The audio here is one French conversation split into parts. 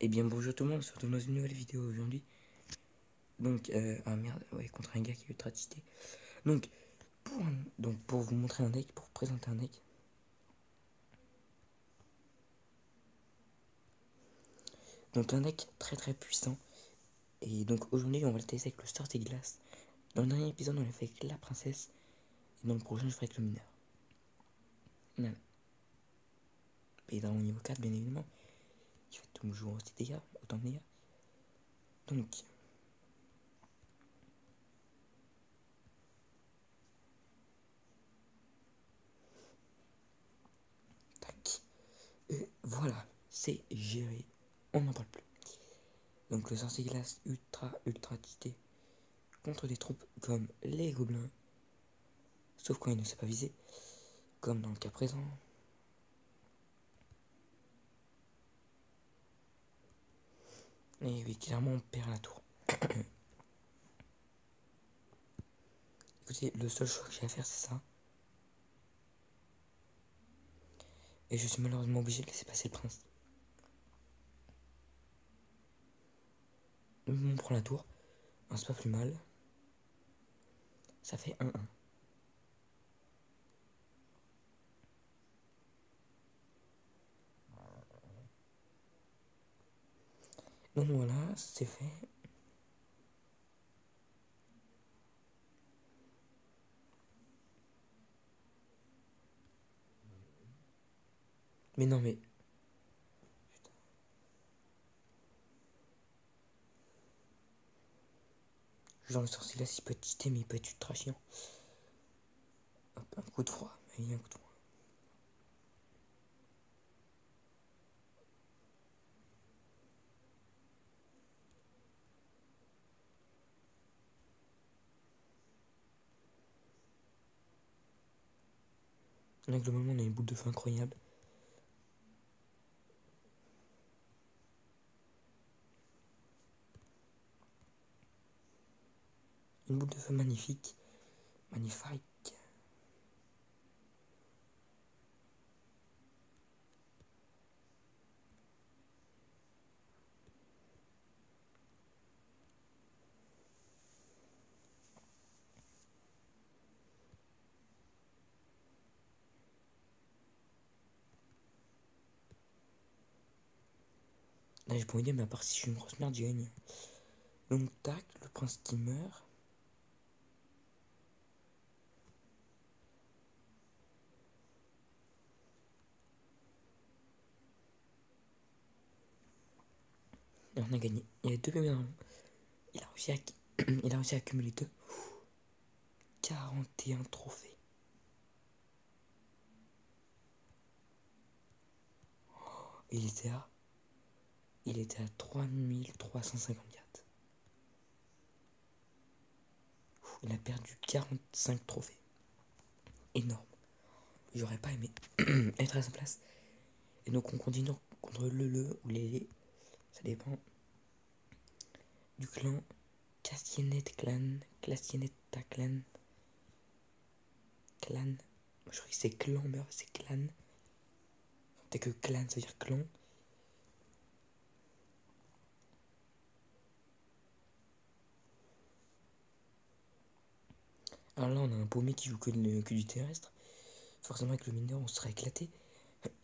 Eh bien bonjour tout le monde, on se retrouve dans une nouvelle vidéo aujourd'hui. Donc, ah merde, ouais, contre un gars qui est ultra cheaté. Donc, pour vous montrer un deck, pour vous présenter un deck. Donc un deck très très puissant. Et donc aujourd'hui on va le tester avec le Sortie Glace. Dans le dernier épisode on l'a fait avec la princesse. Et dans le prochain je ferai avec le mineur. Voilà. Et dans mon niveau 4 bien évidemment. Il fait toujours aussi de dégâts, autant de dégâts. Donc, tac. Et voilà, c'est géré. On n'en parle plus. Donc le Sortie Glace ultra cheaté. Contre des troupes comme les gobelins. Sauf quand il ne sait pas viser. Comme dans le cas présent. Et oui, clairement on perd la tour. Écoutez, le seul choix que j'ai à faire c'est ça. Et je suis malheureusement obligé de laisser passer le prince. On prend la tour. C'est pas plus mal. Ça fait 1-1. Donc voilà, c'est fait. Mais non mais... Putain. Genre le sorcier là, il peut être cheaté mais il peut être ultra chiant. Hop, un coup de froid. Il y a un coup de froid. Là globalement on a une boule de feu incroyable. Une boule de feu magnifique. Magnifique. Là j'ai pas envie de dire mais à part si je suis une grosse merde j'ai gagné. Donc tac, le prince qui meurt. Et on a gagné. Il y a deux bébés dans le... Il a réussi à... Il a réussi à accumuler 41 trophées. Et il était à 3354. Il a perdu 45 trophées. Énorme. J'aurais pas aimé être à sa place. Et donc on continue contre le ou les. Ça dépend. Du clan Castiennet Clan. Castiennetta Clan. Clan. Je crois que c'est clan, mais c'est clan. Dès que clan ça veut dire clan. Alors là on a un paumé qui joue que du terrestre. Forcément avec le mineur on serait éclaté.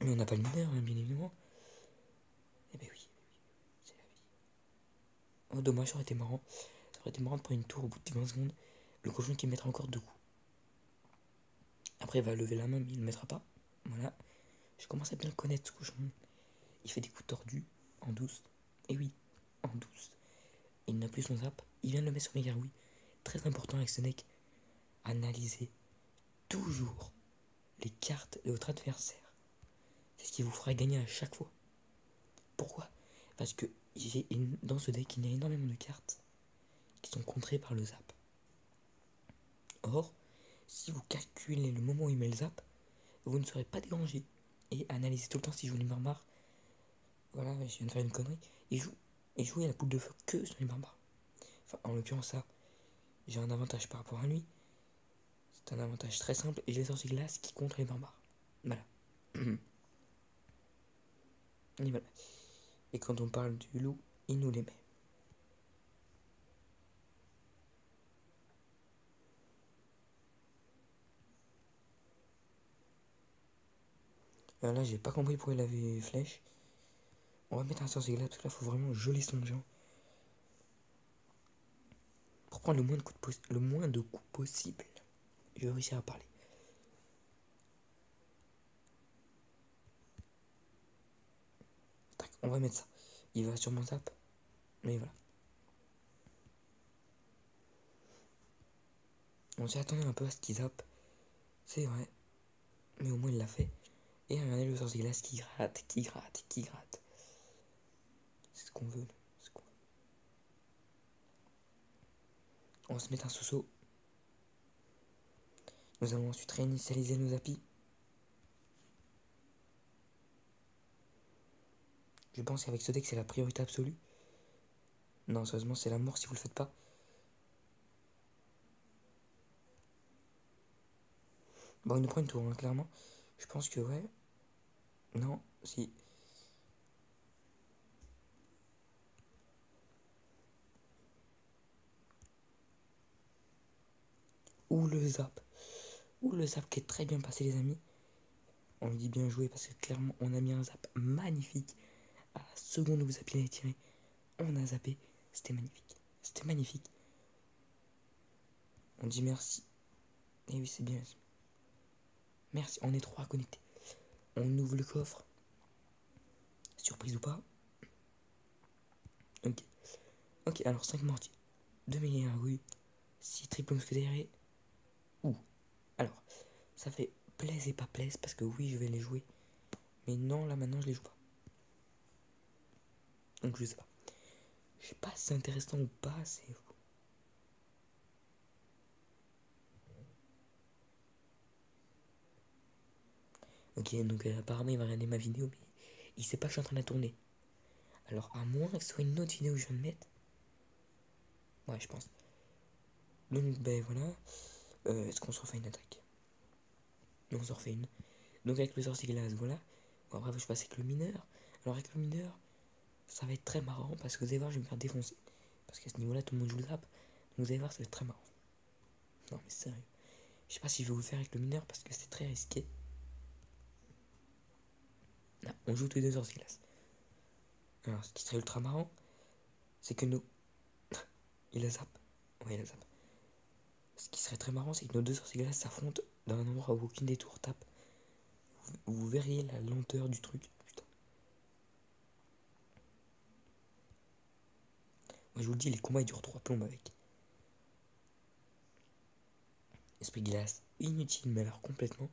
Mais on n'a pas le mineur hein, bien évidemment. Eh ben oui, c'est la vie. Oh dommage, ça aurait été marrant. Ça aurait été marrant de prendre une tour au bout de 20 secondes. Le cochon qui mettra encore 2 coups. Après il va lever la main mais il ne le mettra pas. Voilà. Je commence à bien le connaître ce cochon. Il fait des coups tordus en douce. Et oui, en douce. Il n'a plus son zap. Il vient de le mettre sur Megaroui. Très important avec ce deck. Analysez toujours les cartes de votre adversaire. C'est ce qui vous fera gagner à chaque fois. Pourquoi? Parce que dans ce deck, il y a énormément de cartes qui sont contrées par le zap. Or, si vous calculez le moment où il met le zap, vous ne serez pas dérangé. Et analysez tout le temps si je joue les barbares. Voilà, je viens de faire une connerie. Et jouer à la boule de feu que sur les barbares. Enfin, en l'occurrence, ça, j'ai un avantage par rapport à lui. C'est un avantage très simple et j'ai sorti glace qui contre les barbares. Voilà. Et voilà. Et quand on parle du loup, il nous les met. Là, j'ai pas compris pourquoi il avait flèche. On va mettre un sorcier glace parce que là, faut vraiment geler son gens. Pour prendre le moins de coups possible. Je vais réussir à parler. Tac, on va mettre ça. Il va sûrement zap. Mais voilà. On s'y attendait un peu à ce qu'il zappe. C'est vrai. Mais au moins il l'a fait. Et regardez le sorcier glace qui gratte, qui gratte, qui gratte. C'est ce qu'on veut. On va se mettre un sous-saut. Nous allons ensuite réinitialiser nos applis. Je pense qu'avec ce deck c'est la priorité absolue. Non, sérieusement c'est la mort si vous le faites pas. Bon, il nous prend une tour, hein, clairement. Je pense que ouais. Non, si. Ou le zap. Ou le zap qui est très bien passé, les amis. On lui dit bien joué parce que clairement on a mis un zap magnifique. À la seconde où vous appuyez tiré, on a zappé. C'était magnifique. C'était magnifique. On dit merci. Et oui, c'est bien. Merci, on est trois connectés. On ouvre le coffre. Surprise ou pas. Ok. Ok, alors 5 mortiers. 2 milliards, oui. 6 triple mousquetaires et... Ouh. Alors, ça fait plaise et pas plaise parce que oui, je vais les jouer. Mais non, là maintenant, je les joue pas. Donc je sais pas. Je sais pas si c'est intéressant ou pas, c'est... Ok, donc apparemment il va regarder ma vidéo, mais il sait pas que je suis en train de la tourner. Alors à moins que ce soit une autre vidéo que je viens de mettre. Ouais, je pense. Donc ben voilà. Est-ce qu'on se refait une attaque? On se refait une. Donc avec le sorcier glace, voilà. Bon, après je passe avec le mineur. Alors avec le mineur, ça va être très marrant parce que vous allez voir, je vais me faire défoncer. Parce qu'à ce niveau-là, tout le monde joue le zap. Donc vous allez voir, ça va être très marrant. Non mais sérieux. Je sais pas si je vais vous le faire avec le mineur parce que c'est très risqué. Non, on joue tous les deux sorciers glace. Alors ce qui serait ultra marrant, c'est que nous... il a zap. Ouais, il a zap. Ce qui serait très marrant, c'est que nos deux sorciers glaces s'affrontent dans un endroit où aucune des tours tape. Vous verriez la lenteur du truc. Putain. Moi je vous le dis, les combats ils durent 3 plombes avec. Esprit glace, inutile, mais alors complètement.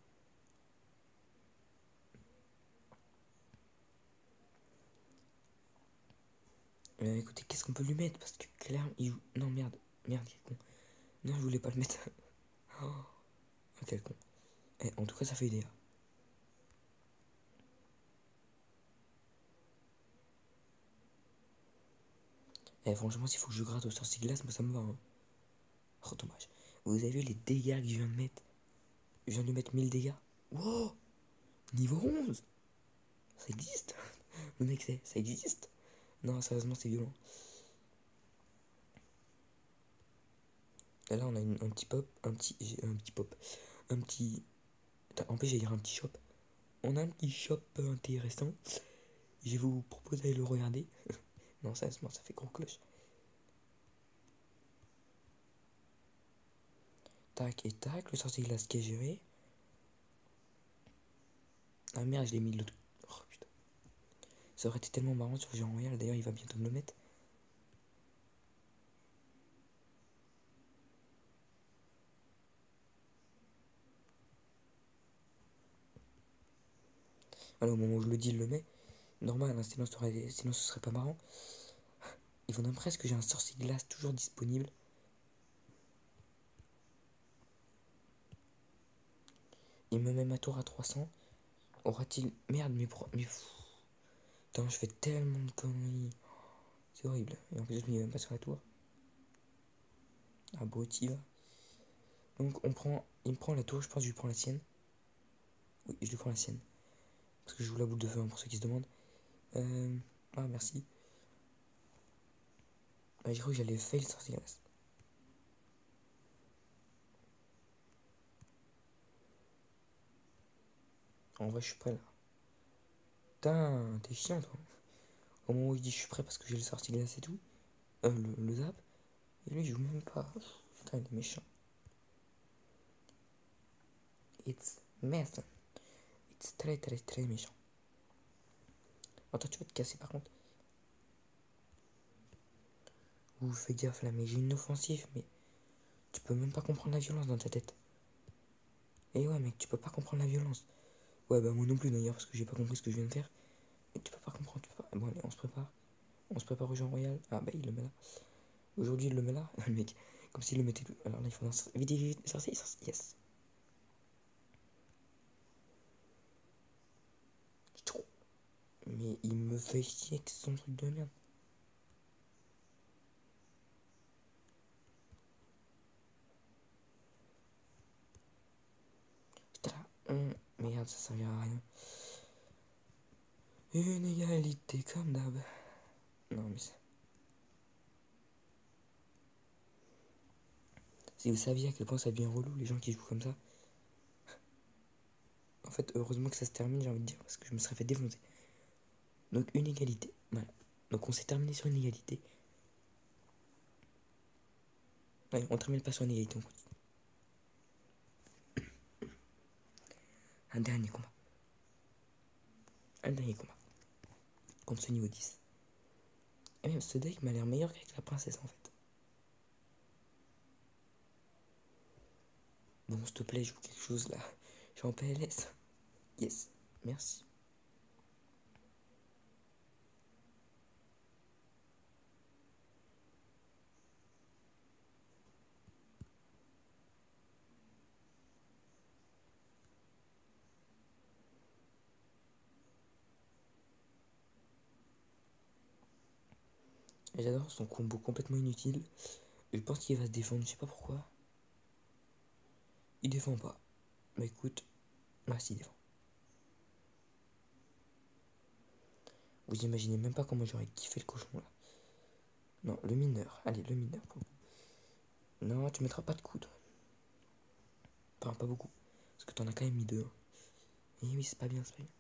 Écoutez, qu'est-ce qu'on peut lui mettre? Parce que clairement, il joue. Non, merde, merde, quel con. Non, je voulais pas le mettre. Oh, quel con. En tout cas, ça fait idée. Franchement, s'il faut que je gratte au sorcier glace, moi ça me va. Hein. Oh, dommage. Vous avez vu les dégâts que je viens de mettre? Je viens de lui mettre 1000 dégâts. Wow! Niveau 11! Ça existe? Le mec, ça existe? Non, sérieusement, c'est violent. Et là, on a un petit pop, un petit pop, un petit... En plus, j'allais dire un petit shop. On a un petit shop intéressant. Je vais vous proposer d'aller le regarder. Non, sérieusement, ça fait gros cloche. Tac et tac, le sorcier glace qui est géré. Ah merde, je l'ai mis de l'autre. Oh putain. Ça aurait été tellement marrant sur Géant Royal, d'ailleurs il va bientôt me le mettre. Voilà, au moment où je le dis, il le met. Normal, hein, sinon ce serait pas marrant. Il faudrait presque que j'ai un sorcier glace toujours disponible. Il me met ma tour à 300. Aura-t-il... Merde, mais... Putain, je fais tellement de conneries. C'est horrible. Et en plus, je me mets même pas sur la tour. Abruti, va. Donc, il me prend la tour, je pense que je lui prends la sienne. Oui, je lui prends la sienne. Parce que je joue la boule de feu, hein, pour ceux qui se demandent. Ah, merci. Ah, j'ai cru que j'allais fail sortie glace. En vrai, je suis prêt là. Putain, t'es chiant toi. Au moment où il dit je suis prêt parce que j'ai le sortie glace et tout. Le zap. Et lui, il joue même pas. Putain, il est méchant. It's meth. It's très très très méchant. Attends, tu vas te casser par contre. Ouh, fais gaffe là, mais j'ai une offensive, mais tu peux même pas comprendre la violence dans ta tête. Et ouais, mec, tu peux pas comprendre la violence. Ouais, bah moi non plus d'ailleurs, parce que j'ai pas compris ce que je viens de faire. Mais tu peux pas comprendre, tu peux pas. Bon, allez, on se prépare. On se prépare au Jean Royal. Ah, bah il le met là. Aujourd'hui, il le met là. Le mec, comme s'il le mettait tout. Alors là, il faut un. Vite, vite, vite, sorcier, sorcier, yes. Trop. Mais il me fait chier avec son truc de merde. Putain là. Merde, ça servira à rien. Une égalité comme d'hab. Non, mais ça. Si vous saviez à quel point ça devient relou, les gens qui jouent comme ça. En fait, heureusement que ça se termine, j'ai envie de dire, parce que je me serais fait défoncer. Donc, une égalité. Voilà. Donc, on s'est terminé sur une égalité. Allez, on termine pas sur une égalité, on continue. Un dernier combat. Un dernier combat. Contre ce niveau 10. Et même ce deck m'a l'air meilleur qu'avec la princesse en fait. Bon, s'il te plaît, joue quelque chose là. Je suis en PLS. Yes. Merci. J'adore son combo complètement inutile. Je pense qu'il va se défendre, je sais pas pourquoi. Il défend pas. Bah écoute, bah si, il défend. Vous imaginez même pas comment j'aurais kiffé le cochon là. Non, le mineur. Allez, le mineur pour vous. Non, tu mettras pas de coude. Enfin, pas beaucoup. Parce que t'en as quand même mis deux. Hein. Et oui, c'est pas bien, c'est pas bien.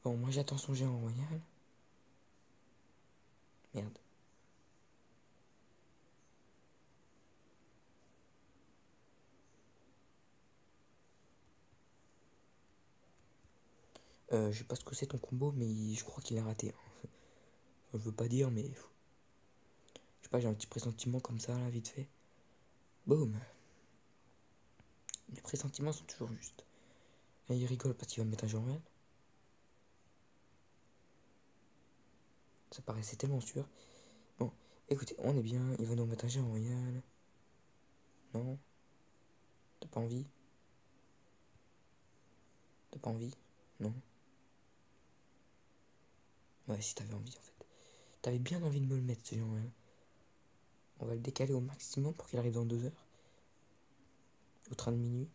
Bon, moi j'attends son géant royal. Merde. Je sais pas ce que c'est ton combo, mais je crois qu'il est raté. Hein. Enfin, je veux pas dire, mais. Je sais pas, j'ai un petit pressentiment comme ça, là, vite fait. Boum. Les pressentiments sont toujours justes. Et il rigole parce qu'il va me mettre un géant royal. Ça paraissait tellement sûr. Bon, écoutez, on est bien. Il va nous mettre un géant royal. Non. T'as pas envie? T'as pas envie? Non. Ouais, si t'avais envie, en fait. T'avais bien envie de me le mettre, ce géant royal. On va le décaler au maximum pour qu'il arrive dans 2 heures. Au train de minuit.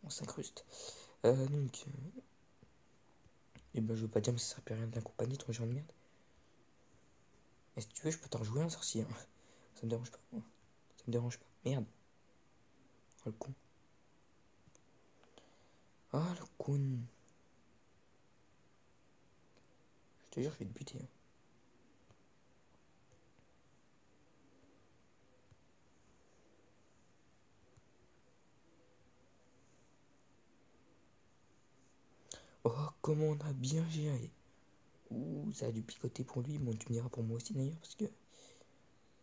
On s'incruste. Donc. Et ben, je veux pas dire, mais ça sert à rien de l'accompagner, ton géant de merde. Et si tu veux, je peux t'en jouer un sorcier. Hein. Ça me dérange pas. Ça me dérange pas. Merde. Oh le con. Ah le con. Je te jure, je vais te buter. Hein. Oh, comment on a bien géré. Ouh, ça a dû picoter pour lui. Bon, tu me diras pour moi aussi d'ailleurs, parce que,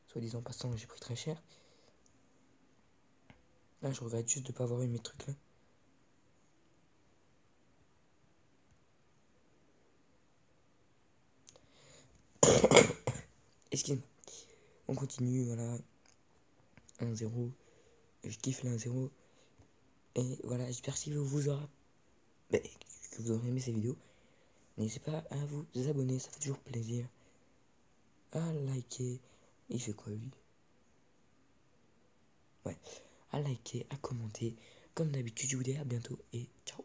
soi-disant passant, j'ai pris très cher. Là, je regrette juste de pas avoir eu mes trucs là. Excusez-moi. On continue, voilà. 1-0. Je kiffe le 1-0. Et voilà, j'espère que vous aura. Bah, que vous aurez aimé ces vidéos. N'hésitez pas à vous abonner, ça fait toujours plaisir. À liker. Il fait quoi lui? Ouais. À liker, à commenter. Comme d'habitude, je vous dis à bientôt et ciao.